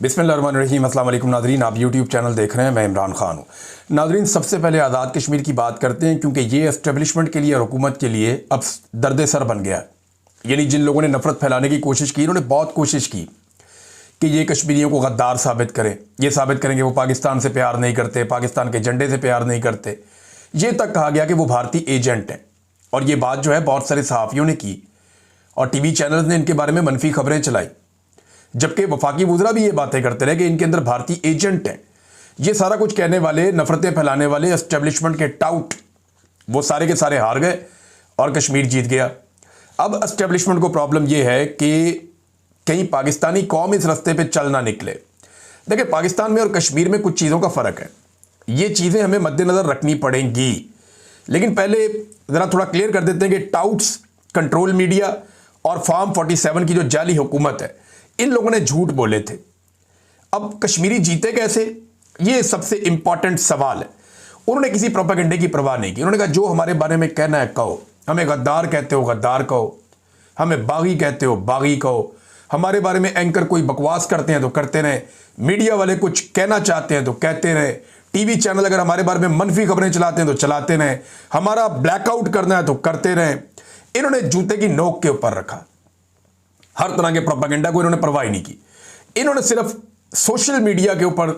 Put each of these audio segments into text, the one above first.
बिस्मिल्लाहिर्रहमानिर्रहीम। अस्सलाम वालेकुम नाज़रीन, आप यूट्यूब चैनल देख रहे हैं, मैं इमरान खान हूँ। नाज़रीन, सबसे पहले आज़ाद कश्मीर की बात करते हैं क्योंकि ये एस्टेब्लिशमेंट के लिए और हुकूमत के लिए अब दर्द सर बन गया है। यानी जिन लोगों ने नफ़रत फैलाने की कोशिश की, उन्होंने बहुत कोशिश की कि ये कश्मीरियों को गद्दार साबित करें, ये साबित करेंगे वो पाकिस्तान से प्यार नहीं करते, पाकिस्तान के झंडे से प्यार नहीं करते। ये तक कहा गया कि वो भारतीय एजेंट हैं। और ये बात जो है बहुत सारे सहाफ़ियों ने की और टीवी चैनल्स ने इनके बारे में मनफी खबरें चलाई, जबकि वफाकी वज़रा भी ये बातें करते रहे कि इनके अंदर भारतीय एजेंट हैं। ये सारा कुछ कहने वाले, नफ़रतें फैलाने वाले एस्टेब्लिशमेंट के टाउट वो सारे के सारे हार गए और कश्मीर जीत गया। अब एस्टेब्लिशमेंट को प्रॉब्लम ये है कि कहीं पाकिस्तानी कौम इस रास्ते पे चल ना निकले। देखिए, पाकिस्तान में और कश्मीर में कुछ चीज़ों का फ़र्क है, ये चीज़ें हमें मद्देनज़र रखनी पड़ेंगी। लेकिन पहले ज़रा थोड़ा क्लियर कर देते हैं कि टाउट्स, कंट्रोल मीडिया और फॉर्म 47 की जो जाली हुकूमत है, इन लोगों ने झूठ बोले थे। अब कश्मीरी जीते कैसे, ये सबसे इंपॉर्टेंट सवाल है। उन्होंने किसी प्रोपेगेंडे की परवाह नहीं की। उन्होंने कहा जो हमारे बारे में कहना है कहो, हमें गद्दार कहते हो गद्दार कहो, हमें बागी कहते हो बागी कहो, हमारे बारे में एंकर कोई बकवास करते हैं तो करते रहें, मीडिया वाले कुछ कहना चाहते हैं तो कहते रहें, टीवी चैनल अगर हमारे बारे में मनफी खबरें चलाते हैं तो चलाते रहें, हमारा ब्लैकआउट करना है तो करते रहें। इन्होंने जूते की नोक के ऊपर रखा। हर तरह के प्रोपेगेंडा को इन्होंने परवाह नहीं की। इन्होंने सिर्फ सोशल मीडिया के ऊपर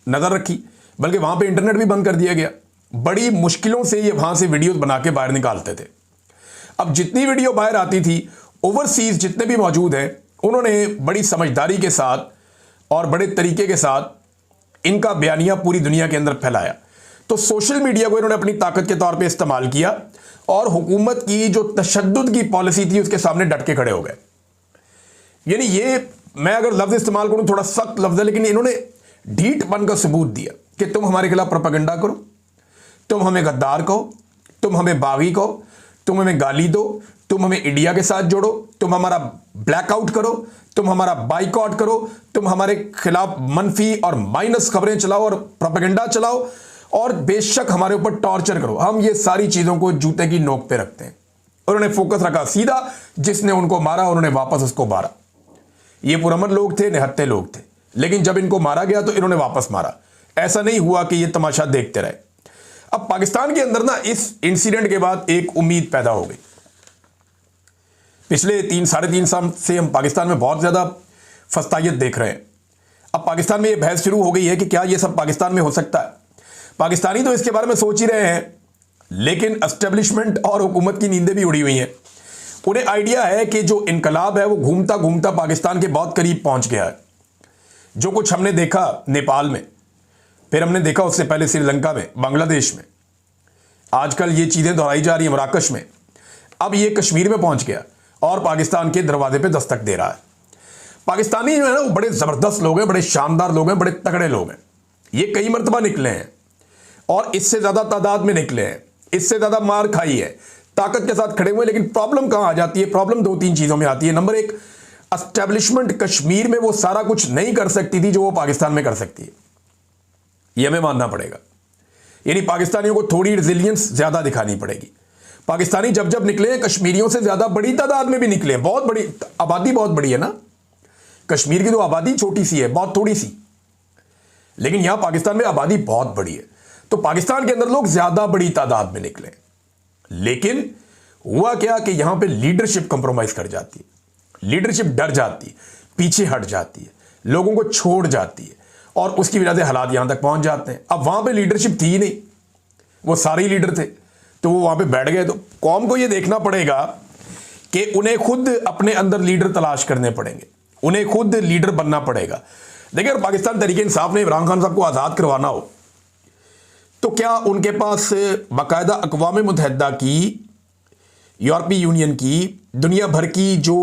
नज़र रखी, बल्कि वहाँ पे इंटरनेट भी बंद कर दिया गया। बड़ी मुश्किलों से ये वहाँ से वीडियोस बना के बाहर निकालते थे। अब जितनी वीडियो बाहर आती थी, ओवरसीज़ जितने भी मौजूद हैं, उन्होंने बड़ी समझदारी के साथ और बड़े तरीके के साथ इनका बयानिया पूरी दुनिया के अंदर फैलाया। तो सोशल मीडिया को इन्होंने अपनी ताकत के तौर पर इस्तेमाल किया और हुकूमत की जो तशद्दुद की पॉलिसी थी उसके सामने डट के खड़े हो गए। यानी ये, मैं अगर लफ्ज़ इस्तेमाल करूं थोड़ा सख्त लफ्ज़ है, लेकिन इन्होंने ढीठ बन का सबूत दिया कि तुम हमारे खिलाफ प्रोपेगेंडा करो, तुम हमें गद्दार कहो, तुम हमें बागी कहो, तुम हमें गाली दो, तुम हमें इंडिया के साथ जोड़ो, तुम हमारा ब्लैकआउट करो, तुम हमारा बाइकआउट करो, तुम हमारे खिलाफ मनफी और माइनस खबरें चलाओ और प्रोपेगेंडा चलाओ और बेशक हमारे ऊपर टॉर्चर करो। हम ये सारी चीज़ों को जूते की नोक पे रखते हैं। उन्होंने फोकस रखा सीधा, जिसने उनको मारा उन्होंने वापस उसको मारा। ये पुरअमन लोग थे, निहत्ते लोग थे, लेकिन जब इनको मारा गया तो इन्होंने वापस मारा। ऐसा नहीं हुआ कि ये तमाशा देखते रहे। अब पाकिस्तान के अंदर ना इस इंसिडेंट के बाद एक उम्मीद पैदा हो गई। पिछले 3-3.5 साल से हम पाकिस्तान में बहुत ज़्यादा फस्तायत देख रहे हैं। अब पाकिस्तान में ये बहस शुरू हो गई है कि क्या ये सब पाकिस्तान में हो सकता है। पाकिस्तानी तो इसके बारे में सोच ही रहे हैं, लेकिन एस्टेब्लिशमेंट और हुकूमत की नींदें भी उड़ी हुई हैं। उन्हें आइडिया है कि जो इनकलाब है वो घूमता घूमता पाकिस्तान के बहुत करीब पहुंच गया है। जो कुछ हमने देखा नेपाल में, फिर हमने देखा उससे पहले श्रीलंका में, बांग्लादेश में, आजकल ये चीज़ें दोहराई जा रही हैं मराकश में, अब ये कश्मीर में पहुंच गया और पाकिस्तान के दरवाजे पे दस्तक दे रहा है। पाकिस्तानी जो है ना वो बड़े ज़बरदस्त लोग हैं, बड़े शानदार लोग हैं, बड़े तगड़े लोग हैं। ये कई मरतबा निकले हैं और इससे ज़्यादा तादाद में निकले हैं, इससे ज़्यादा मार खाई है, ताकत के साथ खड़े हुए। लेकिन प्रॉब्लम कहाँ आ जाती है? प्रॉब्लम 2-3 चीज़ों में आती है। नंबर 1, एस्टेब्लिशमेंट कश्मीर में वो सारा कुछ नहीं कर सकती थी जो वो पाकिस्तान में कर सकती है, ये हमें मानना पड़ेगा। यानी पाकिस्तानियों को थोड़ी रिजिलियंस ज़्यादा दिखानी पड़ेगी। पाकिस्तानी जब जब निकले हैं, कश्मीरियों से ज़्यादा बड़ी तादाद में भी निकले हैं। बहुत बड़ी आबादी, बहुत बड़ी है ना। कश्मीर की तो आबादी छोटी सी है, बहुत थोड़ी सी, लेकिन यहां पाकिस्तान में आबादी बहुत बड़ी है। तो पाकिस्तान के अंदर लोग ज़्यादा बड़ी तादाद में निकले। लेकिन हुआ क्या कि यहां पे लीडरशिप कंप्रोमाइज कर जाती है, लीडरशिप डर जाती है, पीछे हट जाती है, लोगों को छोड़ जाती है और उसकी वजह से हालात यहां तक पहुंच जाते हैं। अब वहां पे लीडरशिप थी ही नहीं, वो सारे ही लीडर थे, तो वो वहां पे बैठ गए। तो कौम को ये देखना पड़ेगा कि उन्हें खुद अपने अंदर लीडर तलाश करने पड़ेंगे, उन्हें खुद लीडर बनना पड़ेगा। देखिए, अगर पाकिस्तान तहरीक इंसाफ ने इमरान खान साहब को आज़ाद करवाना हो तो क्या उनके पास बाकायदा अक़वाम मुत्तहिदा की, यूरोपीय यूनियन की, दुनिया भर की जो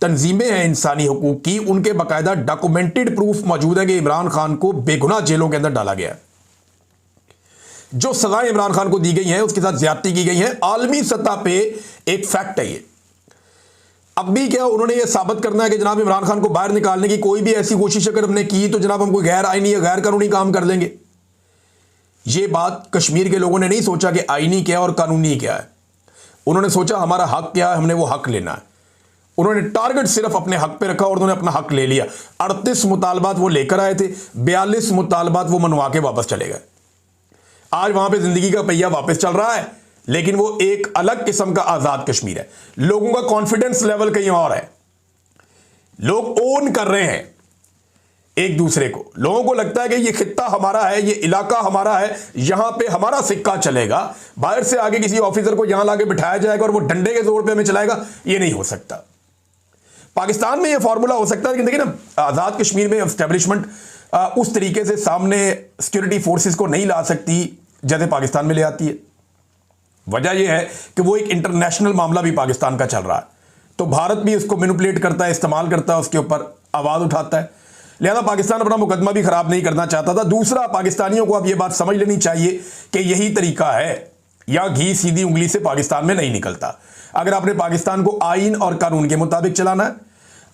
तंजीमें हैं इंसानी हकूक़ की, उनके बाकायदा डॉक्यूमेंटेड प्रूफ मौजूद है कि इमरान खान को बेगुनाह जेलों के अंदर डाला गया है। जो सज़ाएं इमरान खान को दी गई हैं उसके साथ ज़्यादती की गई है। आलमी सतह पे एक फैक्ट है ये। अब भी क्या उन्होंने ये साबित करना है कि जनाब इमरान खान को बाहर निकालने की कोई भी ऐसी कोशिश अगर हमने की तो जनाब हम कोई गैर आईनी या गैर कानूनी काम कर लेंगे। ये बात कश्मीर के लोगों ने नहीं सोचा कि आईनी क्या और कानूनी क्या है। उन्होंने सोचा हमारा हक क्या है, हमने वो हक लेना है। उन्होंने टारगेट सिर्फ अपने हक पे रखा और उन्होंने अपना हक ले लिया। 38 मुतालबात वो लेकर आए थे, 42 मुतालबात वो मनवा के वापस चले गए। आज वहां पे जिंदगी का पहिया वापस चल रहा है, लेकिन वो एक अलग किस्म का आजाद कश्मीर है। लोगों का कॉन्फिडेंस लेवल कहीं और है, लोग ओन कर रहे हैं एक दूसरे को। लोगों को लगता है कि ये खित्ता हमारा है, ये इलाका हमारा है, यहां पे हमारा सिक्का चलेगा। बाहर से आगे किसी ऑफिसर को यहां लाके बिठाया जाएगा और वो डंडे के जोर पे हमें चलाएगा, ये नहीं हो सकता। पाकिस्तान में ये फॉर्मूला हो सकता है, लेकिन देखिए ना, आजाद कश्मीर में एस्टेब्लिशमेंट उस तरीके से सामने सिक्योरिटी फोर्सेस को नहीं ला सकती जैसे पाकिस्तान में ले आती है। वजह यह है कि वो एक इंटरनेशनल मामला भी पाकिस्तान का चल रहा है, तो भारत भी उसको मैनिपुलेट करता है, इस्तेमाल करता है, उसके ऊपर आवाज उठाता है। लिहाजा पाकिस्तान अपना मुकदमा भी खराब नहीं करना चाहता था। दूसरा, पाकिस्तानियों को अब यह बात समझ लेनी चाहिए कि यही तरीका है, या घी सीधी उंगली से पाकिस्तान में नहीं निकलता। अगर आपने पाकिस्तान को आईन और कानून के मुताबिक चलाना है,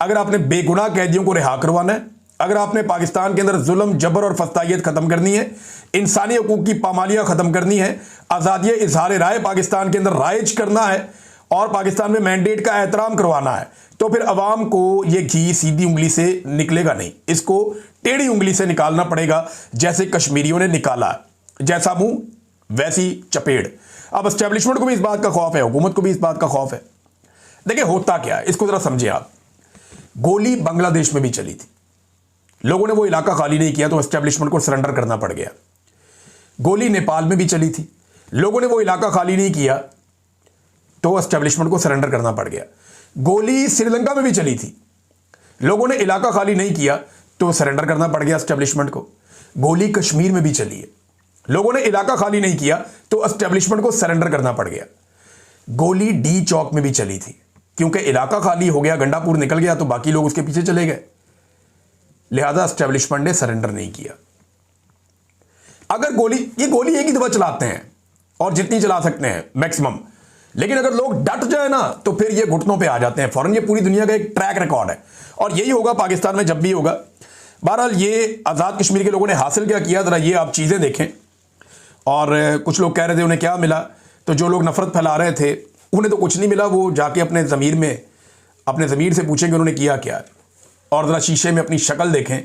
अगर आपने बेगुनाह कैदियों को रिहा करवाना है, अगर आपने पाकिस्तान के अंदर जुल्म, जबर और फस्तायत खत्म करनी है, इंसानी हकूक की पामालियां खत्म करनी है, आज़ादी इजहार राय पाकिस्तान के अंदर राइज करना है और पाकिस्तान में मैंडेट का एहतराम करवाना है, तो फिर अवाम को यह घी सीधी उंगली से निकलेगा नहीं, इसको टेढ़ी उंगली से निकालना पड़ेगा, जैसे कश्मीरियों ने निकाला। जैसा मुंह वैसी चपेड़। अब एस्टेब्लिशमेंट को भी इस बात का खौफ है, हुकूमत को भी इस बात का खौफ है। देखिए होता क्या है, इसको जरा समझे आप। गोली बांग्लादेश में भी चली थी, लोगों ने वो इलाका खाली नहीं किया तो एस्टेब्लिशमेंट को सरेंडर करना पड़ गया। गोली नेपाल में भी चली थी, लोगों ने वो इलाका खाली नहीं किया तो एस्टेब्लिशमेंट को सरेंडर करना पड़ गया। गोली श्रीलंका में भी चली थी, लोगों ने इलाका खाली नहीं किया तो सरेंडर करना पड़ गया एस्टेब्लिशमेंट को। गोली कश्मीर में भी चली है, लोगों ने इलाका खाली नहीं किया तो एस्टेब्लिशमेंट को सरेंडर करना पड़ गया। गोली डी चौक में भी चली थी, क्योंकि इलाका खाली हो गया, गंडापुर निकल गया तो बाकी लोग उसके पीछे चले गए, लिहाजा एस्टेब्लिशमेंट ने सरेंडर नहीं किया। अगर ये गोली एक ही दफा चलाते हैं और जितनी चला सकते हैं मैक्सिमम, लेकिन अगर लोग डट जाए ना तो फिर ये घुटनों पे आ जाते हैं फौरन। ये पूरी दुनिया का एक ट्रैक रिकॉर्ड है और यही होगा पाकिस्तान में जब भी होगा। बहरहाल ये आज़ाद कश्मीर के लोगों ने हासिल क्या किया, जरा ये आप चीज़ें देखें। और कुछ लोग कह रहे थे उन्हें क्या मिला, तो जो लोग नफरत फैला रहे थे उन्हें तो कुछ नहीं मिला, वो जाके अपने ज़मीर से पूछें कि उन्होंने किया क्या, और ज़रा शीशे में अपनी शक्ल देखें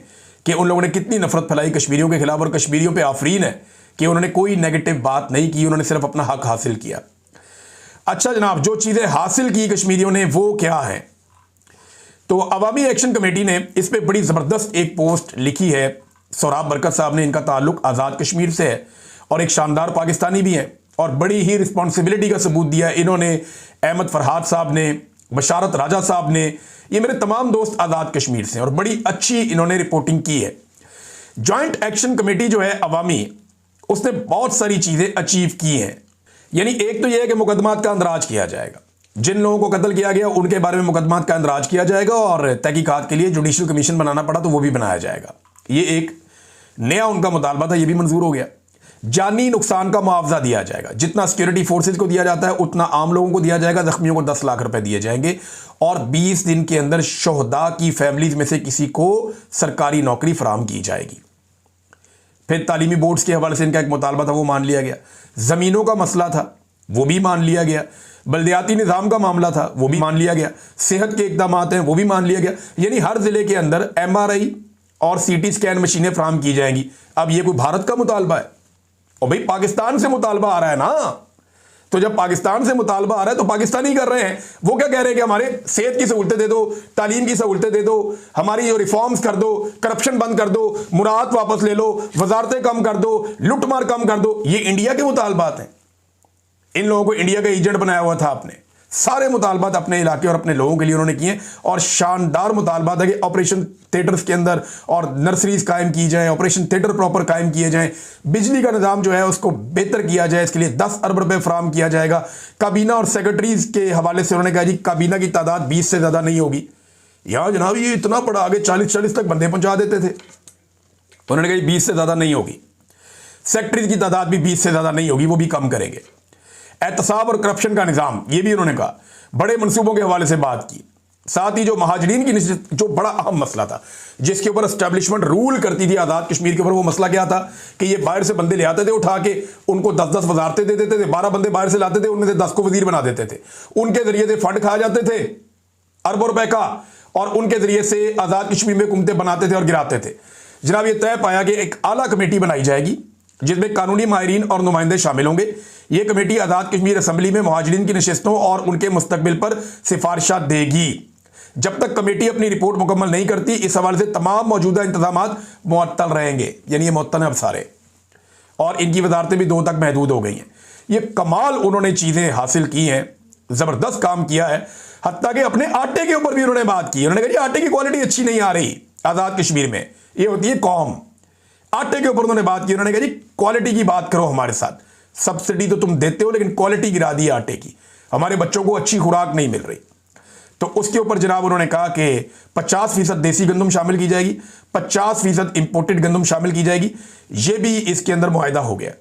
कि उन लोगों ने कितनी नफरत फैलाई कश्मीरियों के खिलाफ। और कश्मीरियों पे आफरीन है कि उन्होंने कोई नेगेटिव बात नहीं की, उन्होंने सिर्फ अपना हक हासिल किया। अच्छा जनाब, जो चीज़ें हासिल की कश्मीरियों ने वो क्या है, तो अवामी एक्शन कमेटी ने इस पर बड़ी ज़बरदस्त एक पोस्ट लिखी है। सोराब बरकत साहब ने, इनका ताल्लुक आज़ाद कश्मीर से है और एक शानदार पाकिस्तानी भी हैं और बड़ी ही रिस्पॉन्सिबिलिटी का सबूत दिया है इन्होंने। अहमद फरहाद साहब ने, बशारत राजा साहब ने, ये मेरे तमाम दोस्त आज़ाद कश्मीर से, और बड़ी अच्छी इन्होंने रिपोर्टिंग की है। जॉइंट एक्शन कमेटी जो है अवामी, उसने बहुत सारी चीज़ें अचीव की हैं। यानी एक तो यह है कि मुकदमात का अंदराज किया जाएगा, जिन लोगों को कत्ल किया गया उनके बारे में मुकदमात का अंदराज किया जाएगा, और तहकीकात के लिए जुडिशल कमीशन बनाना पड़ा तो वो भी बनाया जाएगा। ये एक नया उनका मुतालबा था, ये भी मंजूर हो गया। जानी नुकसान का मुआवजा दिया जाएगा, जितना सिक्योरिटी फोर्सेज को दिया जाता है उतना आम लोगों को दिया जाएगा। जख्मियों को 10 लाख रुपए दिए जाएंगे और 20 दिन के अंदर शोहदा की फैमिलीज में से किसी को सरकारी नौकरी फराम की जाएगी। फिर तालीमी बोर्ड्स के हवाले से इनका एक मुतालबा था, वो मान लिया गया। ज़मीनों का मसला था, वो भी मान लिया गया। बल्दियाती निज़ाम का मामला था, वो भी मान लिया गया। सेहत के इक़दाम हैं, वो भी मान लिया गया। यानी हर ज़िले के अंदर MRI और CT स्कैन मशीनें फराम की जाएंगी। अब ये कोई भारत का मुतालबा है? और भाई पाकिस्तान से मुतालबा आ रहा है ना, तो जब पाकिस्तान से मुतालबा आ रहा है तो पाकिस्तानी कर रहे हैं। वो क्या कह रहे हैं कि हमारे सेहत की सहूलतें दे दो, तालीम की सहूलतें दे दो, हमारी जो रिफॉर्म्स कर दो, करप्शन बंद कर दो, मुराद वापस ले लो, वजारतें कम कर दो, लुटमार कम कर दो। ये इंडिया के मुतालबात हैं। इन लोगों को इंडिया का एजेंट बनाया हुआ था आपने। सारे मुतालबात अपने इलाके और अपने लोगों के लिए उन्होंने किए, और शानदार मुतालबात है कि ऑपरेशन थिएटर्स के अंदर और नर्सरीज कायम की जाएं, ऑपरेशन थिएटर प्रॉपर कायम किए जाएं, बिजली का निज़ाम जो है उसको बेहतर किया जाए, इसके लिए 10 अरब रुपए फराम किया जाएगा। काबीना और सेक्रेटरीज के हवाले से उन्होंने कहा जी काबीना की तादाद 20 से ज़्यादा नहीं होगी। यहाँ जनाब ये इतना बड़ा, आगे 40-40 तक बंदे पहुंचा देते थे, उन्होंने कहा 20 से ज़्यादा नहीं होगी। सेक्रेटरीज की तादाद भी 20 से ज़्यादा नहीं होगी, वो भी कम करेंगे। एहतसाब और करप्शन का निज़ाम, ये भी उन्होंने कहा। बड़े मंसूबों के हवाले से बात की। साथ ही जो महाजरीन की जो बड़ा अहम मसला था, जिसके ऊपर एस्टेब्लिशमेंट रूल करती थी आज़ाद कश्मीर के ऊपर, वो मसला क्या था कि ये बाहर से बंदे ले आते थे उठा के, उनको 10-10 वजारतें दे देते थे। 12 बंदे बाहर से लाते थे, उनमें से 10 को वजीर बना देते थे, उनके जरिए से फंड खा जाते थे। अरबों रुपए का, और उनके जरिए से आज़ाद कश्मीर में हुकूमतें बनाते थे और गिराते थे। जनाब ये तय पाया कि एक आला कमेटी बनाई जाएगी जिसमें कानूनी माहिरीन और नुमाइंदे शामिल होंगे। ये कमेटी आज़ाद कश्मीर असम्बली में मुहाजिरीन की नशिस्तों और उनके मुस्तकबिल पर सिफारिशात देगी। जब तक कमेटी अपनी रिपोर्ट मुकम्मल नहीं करती, इस हवाले से तमाम मौजूदा इंतजामात मुअत्तल रहेंगे, यानी ये मुअत्तल हैं अब सारे, और इनकी वजारतें भी 2 तक महदूद हो गई हैं। ये कमाल उन्होंने चीज़ें हासिल की हैं, ज़बरदस्त काम किया है। हत्ता कि अपने आटे के ऊपर भी उन्होंने बात की। उन्होंने कहा आटे की क्वालिटी अच्छी नहीं आ रही आज़ाद कश्मीर में, ये होती है कौम। आटे के ऊपर उन्होंने बात की। उन्होंने कहा जी क्वालिटी की बात करो हमारे साथ, सब्सिडी तो तुम देते हो लेकिन क्वालिटी गिरा दी आटे की, हमारे बच्चों को अच्छी खुराक नहीं मिल रही। तो उसके ऊपर जनाब उन्होंने कहा कि 50% देसी गंदम शामिल की जाएगी, 50% इंपोर्टेड गंदम शामिल की जाएगी। ये भी इसके अंदर मुआहिदा हो गया।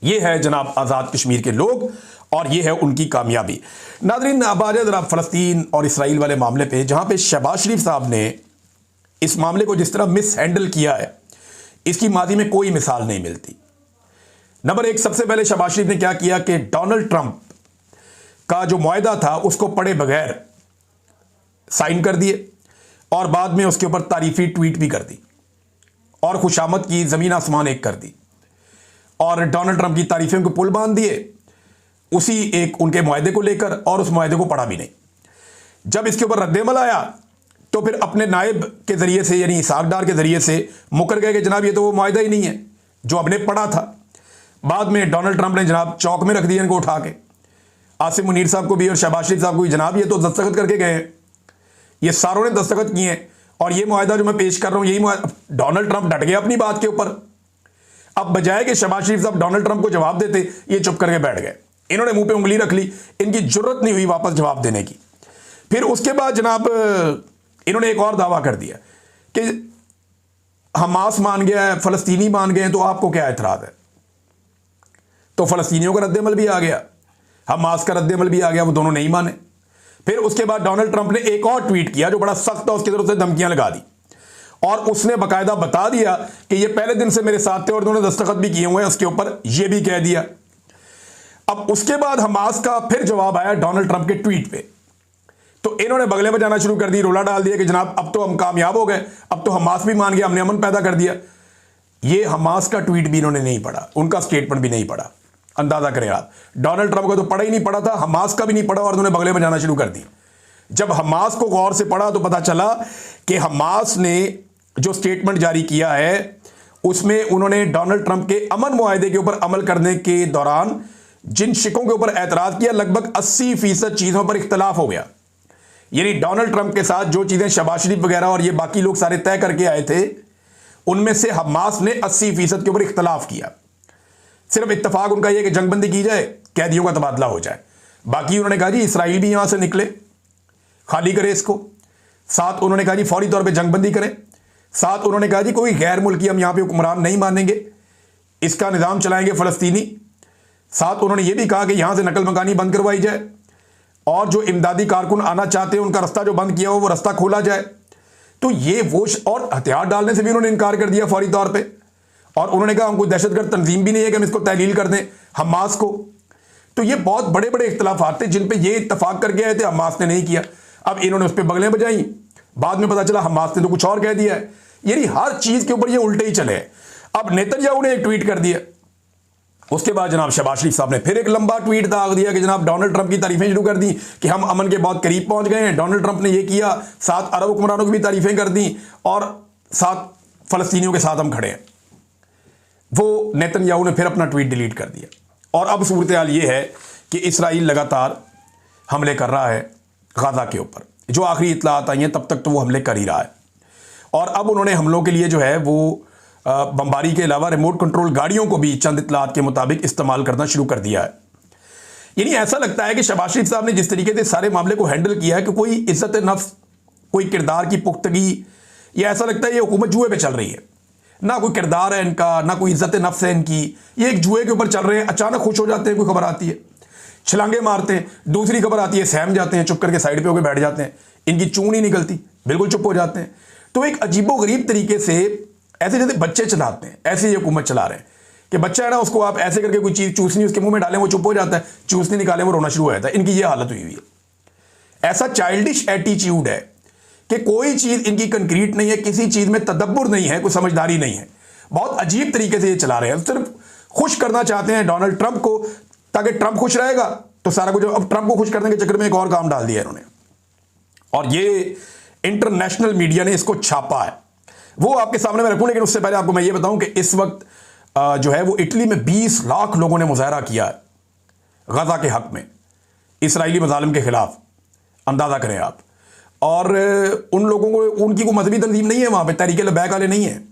ये है जनाब आज़ाद कश्मीर के लोग और ये है उनकी कामयाबी। नाज़रीन अब आ जाए जरा फ़लस्तीन और इसराइल वाले मामले पे, जहां पे शहबाज शरीफ साहब ने इस मामले को जिस तरह मिस हैंडल किया है, इसकी माजी में कोई मिसाल नहीं मिलती। नंबर 1, सबसे पहले शहबाज शरीफ ने क्या किया कि डोनाल्ड ट्रंप का जो मुआहिदा था उसको पढ़े बगैर साइन कर दिए और बाद में उसके ऊपर तारीफी ट्वीट भी कर दी और खुशामद की ज़मीन आसमान एक कर दी और डोनाल्ड ट्रंप की तारीफों को पुल बांध दिए उसी एक उनके मुआहिदे को लेकर, और उस मुआहिदे को पढ़ा भी नहीं। जब इसके ऊपर रद्देमल आया तो फिर अपने नायब के जरिए से यानी इसहाक डार के जरिए से मुकर गए कि जनाब ये तो वो मुआहिदा ही नहीं है जो हमने पढ़ा था। बाद में डोनाल्ड ट्रंप ने जनाब चौक में रख दिया इनको उठा के, आसिम मुनीर साहब को भी और शहबाज शरीफ साहब को भी, जनाब ये तो दस्तखत करके गए हैं, ये सारों ने दस्तखत किए हैं और ये मुआहिदा जो मैं पेश कर रहा हूं यही मुआहिदा। डोनाल्ड ट्रंप डट गए अपनी बात के ऊपर। अब बजाय कि शहबाज शरीफ साहब डोनाल्ड ट्रंप को जवाब देते, ये चुप करके बैठ गए। इन्होंने मुंह पे उंगली रख ली, इनकी जुर्रत नहीं हुई वापस जवाब देने की। फिर उसके बाद जनाब इन्होंने एक और दावा कर दिया कि हमास मान गया है, फलस्तीनी मान गए हैं, तो आपको क्या एतराज है। तो फलस्तीनियों का रद्देमल भी आ गया, हमास का रद्देमल भी आ गया, वो दोनों नहीं माने। फिर उसके बाद डोनाल्ड ट्रंप ने एक और ट्वीट किया जो बड़ा सख्त था, उसकी तरफ से धमकियां लगा दी और उसने बाकायदा बता दिया कि ये पहले दिन से मेरे साथ थे और उन्होंने दस्तखत भी किए हुए हैं उसके ऊपर, ये भी कह दिया। अब उसके बाद हमास का फिर जवाब आया डोनाल्ड ट्रंप के ट्वीट पे, तो इन्होंने बगले बजाना शुरू कर दी, रोला डाल दिया कि जनाब अब तो हम कामयाब हो गए, अब तो हमास भी मान गया, हमने अमन पैदा कर दिया। ये हमास का ट्वीट भी इन्होंने नहीं पढ़ा, उनका स्टेटमेंट भी नहीं पढ़ा। अंदाजा करें आप, डोनाल्ड ट्रंप का तो पढ़ा ही नहीं पड़ा था, हमास का भी नहीं पढ़ा और उन्होंने बगले बजाना शुरू कर दी। जब हमास को गौर से पढ़ा तो पता चला कि हमास ने जो स्टेटमेंट जारी किया है उसमें उन्होंने डोनाल्ड ट्रंप के अमन मुआहिदे के ऊपर अमल करने के दौरान जिन शिकों के ऊपर एतराज किया, लगभग 80% चीजों पर इख्तलाफ हो गया। यानी डोनाल्ड ट्रंप के साथ जो चीजें शहबाज शरीफ वगैरह और ये बाकी लोग सारे तय करके आए थे, उनमें से हमास ने 80% के ऊपर इख्तलाफ किया। सिर्फ इत्तफाक उनका यह कि जंगबंदी की जाए, कैदियों का तबादला हो जाए। बाकी उन्होंने कहा जी इसराइल भी यहां से निकले, खाली करे इसको। साथ उन्होंने कहा जी फौरी तौर पे जंगबंदी करें। साथ उन्होंने कहा जी कोई गैर मुल्की हम यहां पे हुक्मरान नहीं मानेंगे, इसका निज़ाम चलाएंगे फ़लस्तीनी। साथ उन्होंने ये भी कहा कि यहां से नकल मकानी बंद करवाई जाए और जो इमदादी कारकुन आना चाहते हैं उनका रास्ता जो बंद किया हो वो रास्ता खोला जाए। तो ये वो और हथियार डालने से भी उन्होंने इनकार कर दिया फौरी तौर पे, और उन्होंने कहा हम कोई दहशतगर्द तंजीम भी नहीं है कि हम इसको तहलील कर दें हमास को। तो ये बहुत बड़े बड़े इख्तलाफात थे जिन पे ये इत्तफाक करके आए थे, हमास ने नहीं किया। अब इन्होंने उस पर बगलें बजाई, बाद में पता चला हमास ने तो कुछ और कह दिया है। यानी हर चीज के ऊपर ये उल्टे ही चले। अब नेतन्याहू ने एक ट्वीट कर दिया, उसके बाद जनाब शहबाज शरीफ साहब ने फिर एक लंबा ट्वीट दाग दिया कि जनाब डोनाल्ड ट्रंप की तारीफें शुरू कर दी कि हम अमन के बहुत करीब पहुंच गए हैं, डोनाल्ड ट्रंप ने ये किया, 7 अरब हुक्मरानों की भी तारीफें कर दी और 7 फलस्तीनियों के साथ हम खड़े हैं। वो नेतन्याहू ने फिर अपना ट्वीट डिलीट कर दिया और अब सूरत हाल ये है कि इसराइल लगातार हमले कर रहा है गाजा के ऊपर। जो आखिरी इत्तलात आई हैं तब तक तो वो हमले कर ही रहा है और अब उन्होंने हमलों के लिए जो है वो बमबारी के अलावा रिमोट कंट्रोल गाड़ियों को भी चंद इत्तलात के मुताबिक इस्तेमाल करना शुरू कर दिया है। यानी ऐसा लगता है कि शहबाज शरीफ साहब ने जिस तरीके से सारे मामले को हैंडल किया है कि कोई इज्जत नफ्स, कोई किरदार की पुख्तगी, या ऐसा लगता है ये हुकूमत जुए पे चल रही है। ना कोई किरदार है इनका, ना कोई इज्जत नफ्स है इनकी, ये एक जुए के ऊपर चल रहे हैं। अचानक खुश हो जाते हैं, कोई खबर आती है छलांगे मारते हैं, दूसरी खबर आती है सहम जाते हैं, चुप करके साइड पे होकर बैठ जाते हैं, इनकी चूं नहीं निकलती, बिल्कुल चुप हो जाते हैं। तो एक अजीबोगरीब तरीके से ऐसे जैसे बच्चे चलाते हैं ऐसे ये हुकूमत चला रहे हैं कि बच्चा है ना, उसको आप ऐसे करके कोई चीज़ चूसनी उसके मुंह में डालें वो चुप हो जाता है, चूसनी निकालें वो रोना शुरू हो जाता है। इनकी ये हालत हुई हुई है। ऐसा चाइल्डिश एटीट्यूड है कि कोई चीज इनकी कंक्रीट नहीं है, किसी चीज में तदब्बुर नहीं है, कोई समझदारी नहीं है। बहुत अजीब तरीके से ये चला रहे हैं, सिर्फ खुश करना चाहते हैं डोनाल्ड ट्रंप को, ताकि ट्रंप खुश रहेगा तो सारा कुछ। अब ट्रंप को खुश करने के चक्कर में एक और काम डाल दिया इन्होंने, और ये इंटरनेशनल मीडिया ने इसको छापा है। वो आपके सामने मैं रखूं, लेकिन उससे पहले आपको मैं ये बताऊं कि इस वक्त जो है वो इटली में 20 लाख लोगों ने मुजाहरा किया है गजा के हक में, इसराइली मजालिम के खिलाफ। अंदाजा करें आप। और उन लोगों को, उनकी कोई मजहबी तंजीम नहीं है वहां पे, तहरीक लब्बैक वाले नहीं है,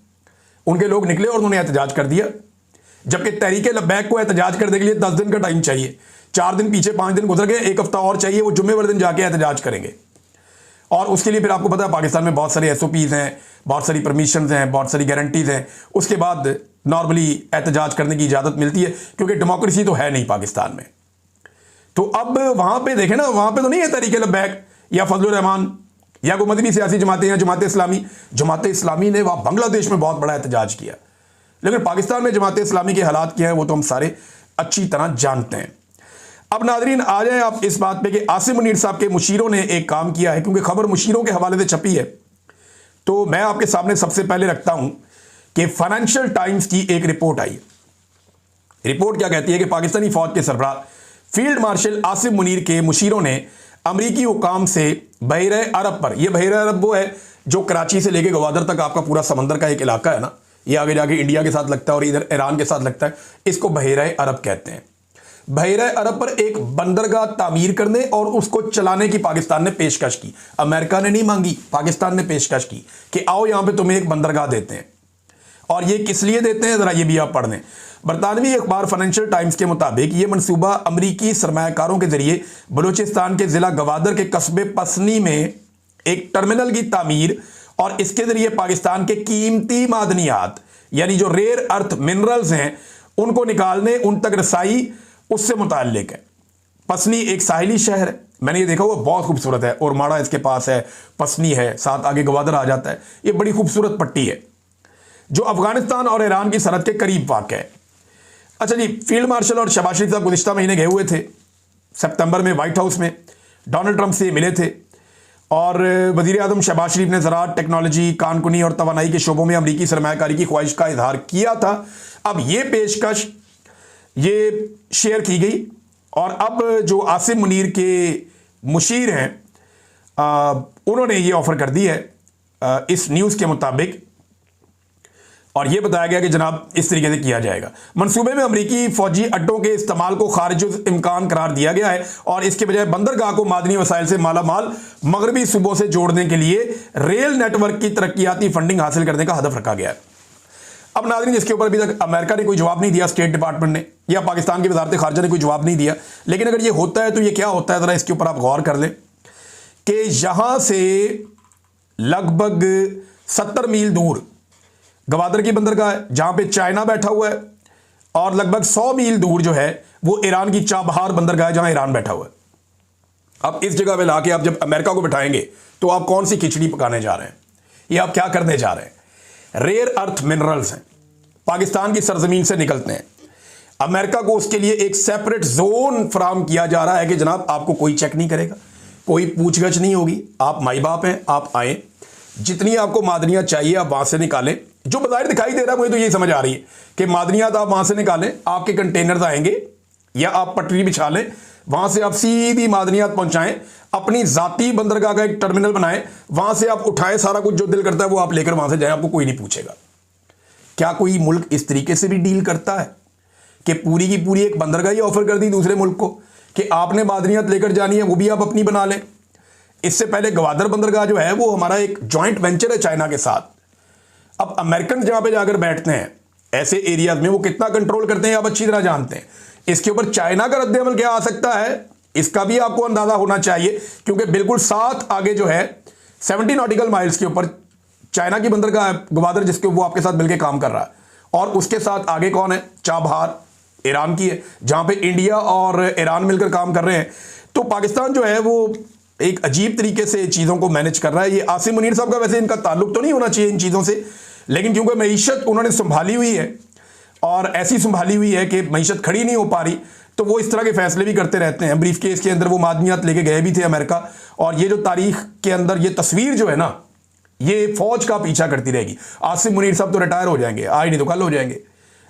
उनके लोग निकले और उन्होंने एहतजाज कर दिया। जबकि तहरीक लब्बैक को एहतजाज करने के लिए 10 दिन का टाइम चाहिए, 4 दिन पीछे 5 दिन गुजर गए, 1 हफ्ता और चाहिए, वो जुम्मे वाले दिन जाके एहतजाज करेंगे। और उसके लिए फिर आपको पता है पाकिस्तान में बहुत सारे SOPs हैं, बहुत सारी परमिशंस हैं, बहुत सारी गारंटीज हैं, उसके बाद नॉर्मली एहतजाज करने की इजाज़त मिलती है, क्योंकि डेमोक्रेसी तो है नहीं पाकिस्तान में। तो अब वहाँ पे देखें ना, वहाँ पे तो नहीं है तहरीक लब्बैक या फजलुर रहमान या कोई मजहबी सियासी जमातें या जमात इस्लामी। जमात इस्लामी ने वहाँ बांग्लादेश में बहुत बड़ा एहतजाज किया, लेकिन पाकिस्तान में जमात इस्लामी के हालात क्या है वो तो हम सारे अच्छी तरह जानते हैं। अब नाजरीन आ जाए आप इस बात पे कि आसिम मुनीर साहब के मुशीरों ने एक काम किया है, क्योंकि खबर मुशीरों के हवाले से छपी है, तो मैं आपके सामने सबसे पहले रखता हूं कि फाइनेंशियल टाइम्स की एक रिपोर्ट आई। रिपोर्ट क्या कहती है कि पाकिस्तानी फौज के सरबराह फील्ड मार्शल आसिम मुनीर के मुशीरों ने अमरीकी हुकाम से बहरे अरब पर, यह बहरे अरब वो है जो कराची से लेके गवादर तक आपका पूरा समंदर का एक इलाका है ना, ये आगे जाके इंडिया के साथ लगता है और इधर ईरान के साथ लगता है, इसको बहरे अरब कहते हैं। बहरे अरब पर एक बंदरगाह तामीर करने और उसको चलाने की पाकिस्तान ने पेशकश की। अमेरिका ने नहीं मांगी, पाकिस्तान ने पेशकश की कि आओ यहां पे तुम्हें एक बंदरगाह देते हैं। और ये किस लिए देते हैं जरा ये भी आप पढ़ लें। बरतानवी अखबार फाइनेंशियल टाइम्स के मुताबिक ये मनसूबा अमरीकी सरमायाकारों के जरिए बलूचिस्तान के जिला गवादर के कस्बे पसनी में एक टर्मिनल की तामीर और इसके जरिए पाकिस्तान के कीमती मादनियात यानी जो रेयर अर्थ मिनरल्स हैं उनको निकालने, उन तक रसाई, उससे मुताल्लिक है। पसनी एक साहिली शहर है, मैंने ये देखा हुआ, बहुत खूबसूरत है। और माड़ा इसके पास है, पसनी है, साथ आगे गवादर आ जाता है। ये बड़ी खूबसूरत पट्टी है जो अफगानिस्तान और ईरान की सरहद के करीब वाक़ है। अच्छा जी, फील्ड मार्शल और शहबाज शरीफ साहब गुज़िश्ता महीने गए हुए थे सितंबर में व्हाइट हाउस में, डोनाल्ड ट्रंप से मिले थे और वज़ीर आज़म शहबाज शरीफ ने ज़राअत, टेक्नोलॉजी, कानकुनी और तवानाई के शोबों में अमरीकी सरमायाकारी की ख्वाहिश का इजहार किया था। अब ये पेशकश ये शेयर की गई और अब जो आसिम मुनीर के मुशीर हैं उन्होंने ये ऑफ़र कर दी है इस न्यूज़ के मुताबिक, और यह बताया गया कि जनाब इस तरीके से किया जाएगा। मंसूबे में अमरीकी फौजी अड्डों के इस्तेमाल को खारिज इम्कान करार दिया गया है और इसके बजाय बंदरगाह को मादनी वसाइल से मालामाल मगरबी सूबों से जोड़ने के लिए रेल नेटवर्क की तरक्याती फंडिंग हासिल करने का हदफ रखा गया है। अब नाज़रीन, इसके ऊपर अभी तक अमेरिका ने कोई जवाब नहीं दिया, स्टेट डिपार्टमेंट ने या पाकिस्तान की वजारत खारजा ने कोई जवाब नहीं दिया। लेकिन अगर ये होता है तो ये क्या होता है, ज़रा इसके ऊपर आप गौर कर लें कि यहाँ से लगभग 70 मील दूर गवादर की बंदरगाह है जहाँ पे चाइना बैठा हुआ है, और लगभग 100 मील दूर जो है वो ईरान की चाबहार बंदरगाह है जहाँ ईरान बैठा हुआ है। अब इस जगह पे लाके आप जब अमेरिका को बिठाएंगे तो आप कौन सी खिचड़ी पकाने जा रहे हैं, ये आप क्या करने जा रहे हैं? रेयर अर्थ मिनरल्स हैं, पाकिस्तान की सरजमीन से निकलते हैं। अमेरिका को उसके लिए एक सेपरेट जोन फराम किया जा रहा है कि जनाब आपको कोई चेक नहीं करेगा, कोई पूछगछ नहीं होगी, आप माई बाप हैं, आप आए, जितनी आपको मादनियात चाहिए आप वहां से निकालें। जो बाहर दिखाई दे रहा है मुझे तो ये समझ आ रही है कि मादनियात आप वहां से निकालें, आपके कंटेनर्स आएंगे या आप पटरी बिछा लें, वहां से आप सीधी मादनियात पहुंचाएं, अपनी जाती बंदरगाह का एक टर्मिनल बनाएं, वहां से आप उठाएं, सारा कुछ जो दिल करता है वो आप लेकर वहां से जाएं, आपको कोई नहीं पूछेगा। क्या कोई मुल्क इस तरीके से भी डील करता है कि पूरी की पूरी एक बंदरगाह ही ऑफर कर दी दूसरे मुल्क को कि आपने मादनियात लेकर जानी है, वो भी आप अपनी बना लें? इससे पहले गवादर बंदरगाह जो है वो हमारा एक जॉइंट वेंचर है चाइना के साथ। अब अमेरिकन जहां पे जाकर बैठते हैं ऐसे एरियाज में वो कितना कंट्रोल करते हैं आप अच्छी तरह जानते हैं। इसके ऊपर चाइना का रद्द-ए-अमल क्या आ सकता है इसका भी आपको अंदाजा होना चाहिए, क्योंकि बिल्कुल साथ आगे जो है 70 नॉटिकल माइल्स के ऊपर चाइना की बंदरगाह गवादर, जिसके वो आपके साथ मिलकर काम कर रहा है, और उसके साथ आगे कौन है? चाबहार ईरान की है, जहां पे इंडिया और ईरान मिलकर काम कर रहे हैं। तो पाकिस्तान जो है वो एक अजीब तरीके से चीज़ों को मैनेज कर रहा है। ये आसिम मुनीर साहब का वैसे इनका ताल्लुक तो नहीं होना चाहिए इन चीज़ों से, लेकिन क्योंकि मईशत उन्होंने संभाली हुई है और ऐसी संभाली हुई है कि मईशत खड़ी नहीं हो पा रही, तो वो इस तरह के फैसले भी करते रहते हैं। ब्रीफ केस के अंदर वो मादनियात लेके गए भी थे अमेरिका, और ये जो तारीख के अंदर ये तस्वीर जो है ना, ये फौज का पीछा करती रहेगी। आसिम मुनीर साहब तो रिटायर हो जाएंगे, आज नहीं तो कल हो जाएंगे,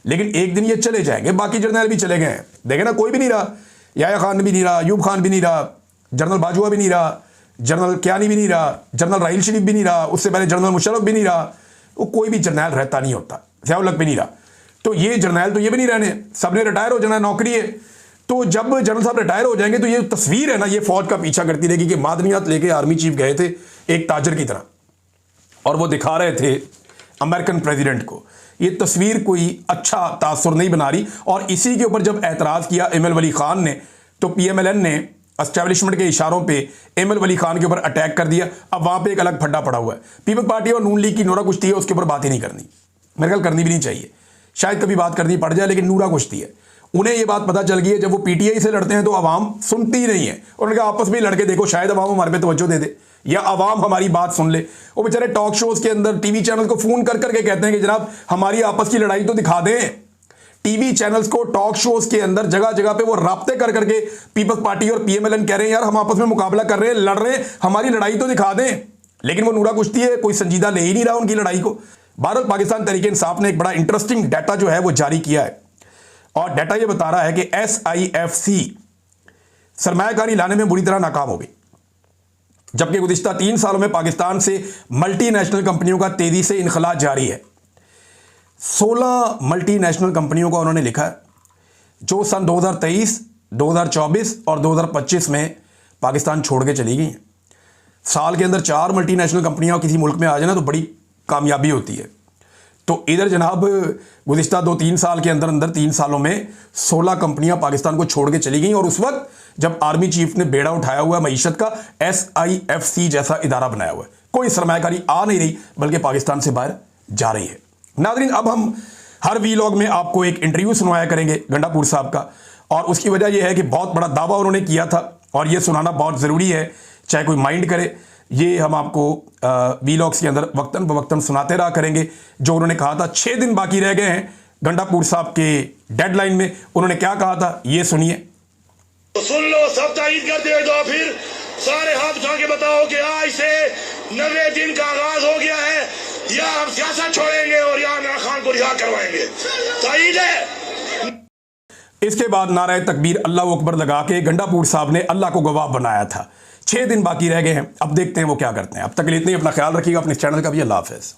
लेकिन एक दिन ये चले जाएंगे। बाकी जर्नल भी चले गए हैं, देखे ना, कोई भी नहीं रहा, याया खान भी नहीं रहा, अयूब खान भी नहीं रहा, जनरल बाजवा भी नहीं रहा, जनरल कियानी भी नहीं रहा, जनरल राहिल शरीफ भी नहीं रहा, उससे पहले जनरल मुशर्रफ भी नहीं रहा। वो कोई भी जर्नैल रहता नहीं होता, ज़िया-उल-हक भी नहीं रहा, तो ये जर्नैल तो ये भी नहीं रहने, सबने रिटायर हो जाना, नौकरी है। तो जब जनरल साहब रिटायर हो जाएंगे तो ये तस्वीर है ना, ये फौज का पीछा करती रहेगी कि मादनियात लेके आर्मी चीफ गए थे एक ताजर की तरह, और वो दिखा रहे थे अमेरिकन प्रेसिडेंट को। ये तस्वीर कोई अच्छा तासुर नहीं बना रही। और इसी के ऊपर जब एतराज़ किया एम एल वली खान ने, तो PMLN ने एस्टेब्लिशमेंट के इशारों पे एम एल वली खान के ऊपर अटैक कर दिया। अब वहाँ पे एक अलग फड्डा पड़ा हुआ है। पीपल्स पार्टी और नून लीग की नूरा कुश्ती है, उसके ऊपर बात ही नहीं करनी, मेरे ख्याल करनी भी नहीं चाहिए, शायद कभी बात करनी पड़ जाए, लेकिन नूरा कुश्ती है। उन्हें ये बात पता चल गई है, जब वो PTI से लड़ते हैं तो आवाम सुनती ही नहीं है। उन्होंने कहा आपस में लड़के देखो, शायद आवाम हमारे पे तवज्जो दे दे या आवाम हमारी बात सुन ले। वो बेचारे टॉक शोज के अंदर टीवी चैनल को फोन कर करके कहते हैं कि जनाब हमारी आपस की लड़ाई तो दिखा दें। टीवी चैनल्स को टॉक शोज के अंदर जगह जगह पे वो राब्ते कर करके पीपल्स पार्टी और PMLN कह रहे हैं यार हम आपस में मुकाबला कर रहे हैं, लड़ रहे हैं, हमारी लड़ाई तो दिखा दें। लेकिन वो नूरा कुश्ती है, कोई संजीदा ले ही नहीं रहा उनकी लड़ाई को। बहरहाल पाकिस्तान तहरीक इंसाफ ने एक बड़ा इंटरेस्टिंग डाटा जो है वो जारी किया है, और डाटा ये बता रहा है कि SIFC सरमायाकारी लाने में बुरी तरह नाकाम हो गई। जबकि गुज़िश्ता 3 सालों में पाकिस्तान से मल्टीनेशनल कंपनियों का तेजी से इनखला जारी है। 16 मल्टीनेशनल कंपनियों का उन्होंने लिखा है जो सन 2023, 2024 और 2025 में पाकिस्तान छोड़ के चली गई हैं। साल के अंदर 4 मल्टीनेशनल कंपनियां किसी मुल्क में आ जाए ना तो बड़ी कामयाबी होती है। तो इधर जनाब गुज़िश्ता 2-3 साल के अंदर 3 सालों में 16 कंपनियां पाकिस्तान को छोड़ के चली गई, और उस वक्त जब आर्मी चीफ ने बेड़ा उठाया हुआ मईशत का, SIFC जैसा इदारा बनाया हुआ है, कोई सरमायाकारी आ नहीं रही बल्कि पाकिस्तान से बाहर जा रही है। नाज़रीन, अब हम हर वीलॉग में आपको एक इंटरव्यू सुनवाया करेंगे गंडापुर साहब का, और उसकी वजह यह है कि बहुत बड़ा दावा उन्होंने किया था और ये सुनाना बहुत ज़रूरी है, चाहे कोई माइंड करे। ये हम आपको वीलॉग्स के अंदर वक्तन बवक्तन सुनाते रहा करेंगे। जो उन्होंने कहा था 6 दिन बाकी रह गए हैं गंडापुर साहब के डेडलाइन में, उन्होंने क्या कहा था ये सुनिए। तो सुन लो, सब तायीद कर दे दो, फिर सारे हाथ उठा के बताओ कि आज से 90 दिन का आगाज हो गया है, या हम सियासत छोड़ेंगे और या इमरान खान को रिहा करवाएंगे। तायीद है। इसके बाद नारा तकबीर अल्लाह अकबर लगा के गंडापुर साहब ने अल्लाह को गवाह बनाया था। 6 दिन बाकी रह गए हैं, अब देखते हैं वो क्या करते हैं। अब तक के लिए इतना ही, अपना ख्याल रखिएगा, अपने चैनल का भी। अल्लाह हाफ़िज़।